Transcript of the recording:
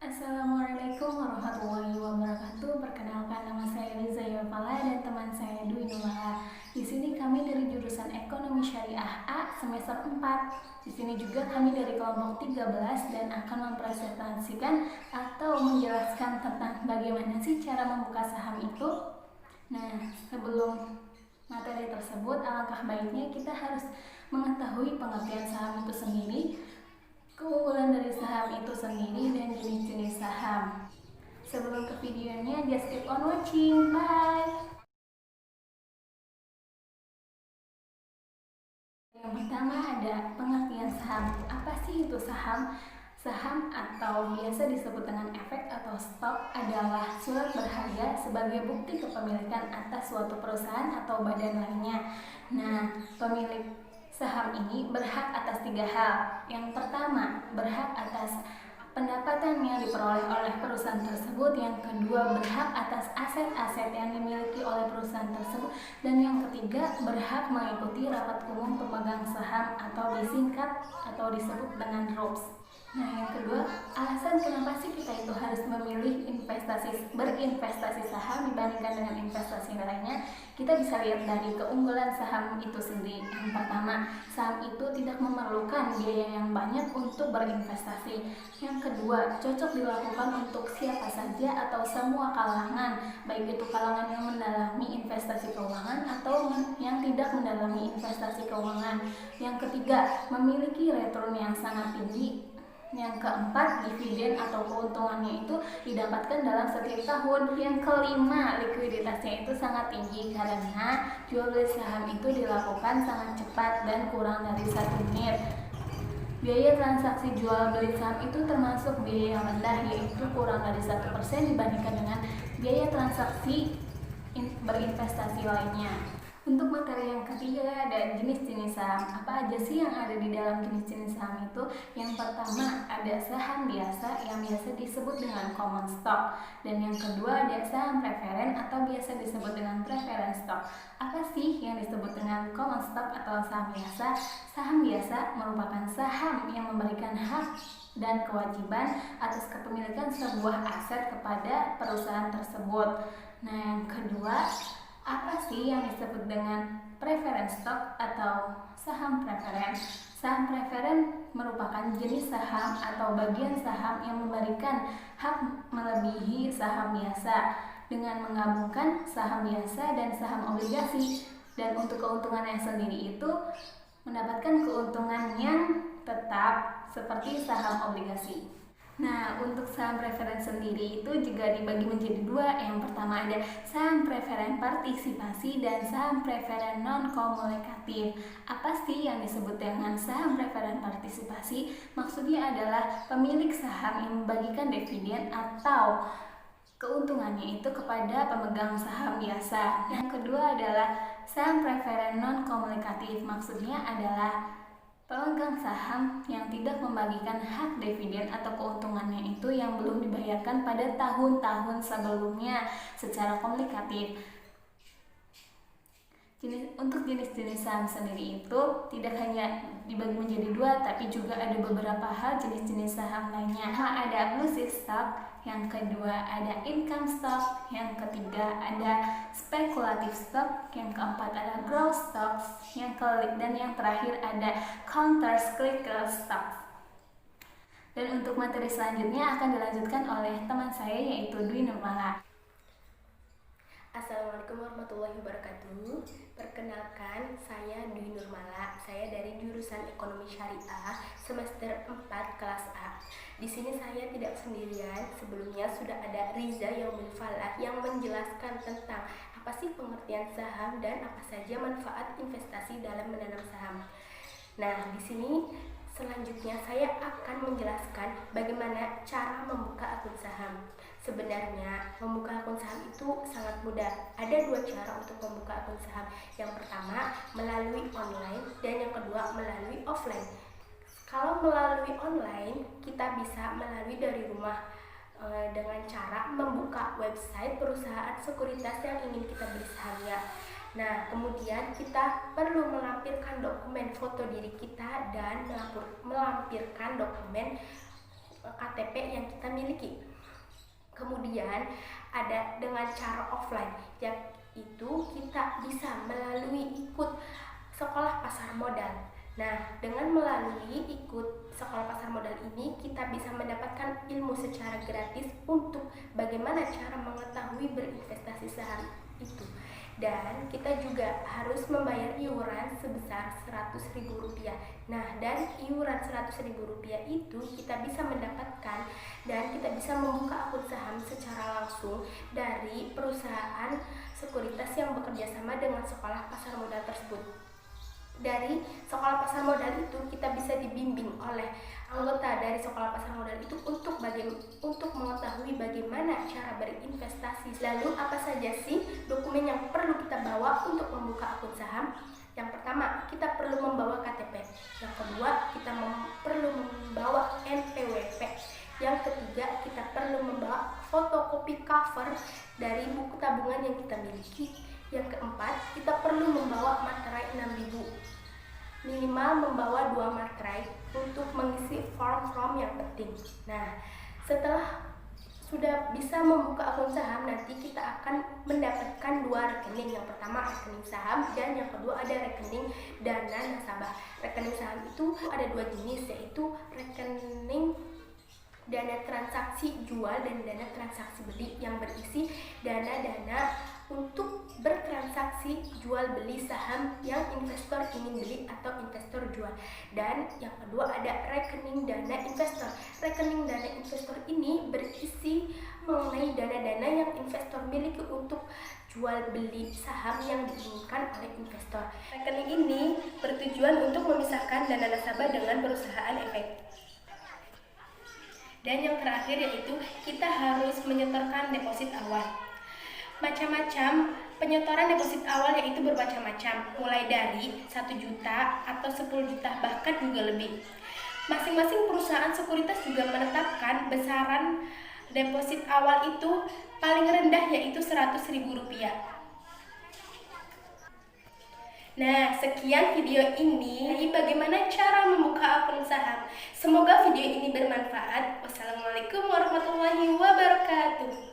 Assalamualaikum warahmatullahi wabarakatuh. Perkenalkan, nama saya Riza Yulfala dan teman saya Dwi Nurmala. Di sini kami dari jurusan Ekonomi Syariah A semester 4. Di sini juga kami dari kelompok 13 dan akan mempresentasikan atau menjelaskan tentang bagaimana sih cara membuka saham itu. Nah, sebelum materi tersebut, alangkah baiknya kita harus mengetahui pengertian saham itu sendiri, keunggulan dari saham itu sendiri, dan jenis-jenis saham. Sebelum ke videonya, just keep on watching. Bye! Yang pertama ada pengertian saham. Apa sih itu saham? Saham atau biasa disebut dengan efek atau stok adalah surat berharga sebagai bukti kepemilikan atas suatu perusahaan atau badan lainnya. Nah, pemilik saham ini berhak atas 3 hal. Yang pertama, berhak atas pendapatan yang diperoleh oleh perusahaan tersebut. Yang kedua, berhak atas aset-aset yang dimiliki oleh perusahaan tersebut. Dan yang ketiga, berhak mengikuti rapat umum pemegang saham atau disingkat atau disebut dengan ROPS. Nah, yang kedua, alasan kenapa sih kita itu harus memilih berinvestasi saham dibandingkan dengan investasi lainnya, kita bisa lihat dari keunggulan saham itu sendiri. Yang pertama, saham itu tidak memerlukan biaya yang banyak untuk berinvestasi. Yang kedua, cocok dilakukan untuk siapa saja atau semua kalangan, baik itu kalangan yang mendalami investasi keuangan atau yang tidak mendalami investasi keuangan. Yang ketiga, memiliki return yang sangat tinggi. Yang keempat, dividen atau keuntungannya itu didapatkan dalam setiap tahun. Yang kelima, likuiditasnya itu sangat tinggi karena jual beli saham itu dilakukan sangat cepat dan kurang dari 1 menit. Biaya transaksi jual beli saham itu termasuk biaya yang rendah, yaitu kurang dari 1% dibandingkan dengan biaya transaksi berinvestasi lainnya. Untuk materi yang ketiga ada jenis-jenis saham. Apa aja sih yang ada di dalam jenis-jenis saham itu? Yang pertama ada saham biasa yang biasa disebut dengan common stock. Dan yang kedua ada saham preferen atau biasa disebut dengan preference stock. Apa sih yang disebut dengan common stock atau saham biasa? Saham biasa merupakan saham yang memberikan hak dan kewajiban atas kepemilikan sebuah aset kepada perusahaan tersebut. Nah, yang kedua, apa sih yang disebut dengan preference stock atau saham preferen? Saham preferen merupakan jenis saham atau bagian saham yang memberikan hak melebihi saham biasa dengan menggabungkan saham biasa dan saham obligasi. Dan untuk keuntungannya sendiri itu mendapatkan keuntungan yang tetap seperti saham obligasi. Nah, untuk saham preferen sendiri itu juga dibagi menjadi 2. Yang pertama ada saham preferen partisipasi dan saham preferen non-komunikatif. Apa sih yang disebut dengan saham preferen partisipasi? Maksudnya adalah pemilik saham yang membagikan dividen atau keuntungannya itu kepada pemegang saham biasa. Yang kedua adalah saham preferen non-komunikatif. Maksudnya adalah pemegang saham yang tidak membagikan hak dividen atau keuntungannya itu yang belum dibayarkan pada tahun-tahun sebelumnya secara komunikatif. Untuk jenis-jenis saham sendiri itu tidak hanya dibagi menjadi 2, tapi juga ada beberapa hal jenis-jenis saham lainnya. Ada blue chip stock, yang kedua ada income stock, yang ketiga ada speculative stock, yang keempat ada growth stocks, dan yang terakhir ada counter cyclical stock. Dan untuk materi selanjutnya akan dilanjutkan oleh teman saya yaitu Dwi Nurmala. Assalamualaikum warahmatullahi wabarakatuh. Perkenalkan, saya Dwi Nurmala. Saya dari jurusan Ekonomi Syariah semester 4 kelas A. Di sini saya tidak sendirian. Sebelumnya sudah ada Riza Yulfala yang menjelaskan tentang apa sih pengertian saham dan apa saja manfaat investasi dalam menanam saham. Nah, di sini selanjutnya saya akan menjelaskan bagaimana cara membuka akun saham. Sebenarnya membuka akun saham itu sangat mudah. Ada 2 cara untuk membuka akun saham. Yang pertama melalui online dan yang kedua melalui offline. Kalau melalui online kita bisa melalui dari rumah dengan cara membuka website perusahaan sekuritas yang ingin kita beli sahamnya. Nah, kemudian kita perlu melampirkan dokumen foto diri kita dan melampirkan dokumen KTP yang kita miliki. Kemudian ada dengan cara offline, yaitu kita bisa melalui ikut sekolah pasar modal. Nah, dengan melalui ikut sekolah pasar modal ini, kita bisa mendapatkan ilmu secara gratis untuk bagaimana cara mengetahui berinvestasi saham itu. Dan kita juga harus membayar iuran sebesar Rp100.000. Nah, dari iuran Rp100.000 itu kita bisa mendapatkan dan kita bisa membuka akun saham secara langsung dari perusahaan sekuritas yang bekerja sama dengan sekolah pasar modal tersebut. Dari sekolah pasar modal itu kita bisa dibimbing oleh anggota dari sekolah pasar modal itu untuk mengetahui bagaimana cara berinvestasi. Lalu apa saja sih dokumen yang perlu kita bawa untuk membuka akun saham? Yang pertama, kita perlu membawa KTP. Yang kedua, kita perlu membawa NPWP. Yang ketiga, kita perlu membawa fotokopi cover dari buku tabungan yang kita miliki. Yang keempat, kita perlu membawa materai 6.000. Minimal membawa 2 materai untuk mengisi form-form yang penting. Nah, setelah sudah bisa membuka akun saham, nanti kita akan mendapatkan 2 rekening. Yang pertama rekening saham dan yang kedua ada rekening dana nasabah. Rekening saham itu ada 2 jenis, yaitu rekening dana transaksi jual dan dana transaksi beli yang berisi dana-dana untuk bertransaksi jual beli saham yang investor ingin beli atau investor jual. Dan yang kedua ada rekening dana investor. Rekening dana investor ini berisi mengenai dana-dana yang investor miliki untuk jual beli saham yang diinginkan oleh investor. Rekening ini bertujuan untuk memisahkan dana nasabah dengan perusahaan efek. Dan yang terakhir yaitu kita harus menyetorkan deposit awal. Macam-macam penyetoran deposit awal yaitu bermacam-macam, mulai dari 1 juta atau 10 juta bahkan juga lebih. Masing-masing perusahaan sekuritas juga menetapkan besaran deposit awal itu paling rendah yaitu Rp100.000. Nah, sekian video ini bagaimana cara membuka akun saham. Semoga video ini bermanfaat. Wassalamualaikum warahmatullahi wabarakatuh.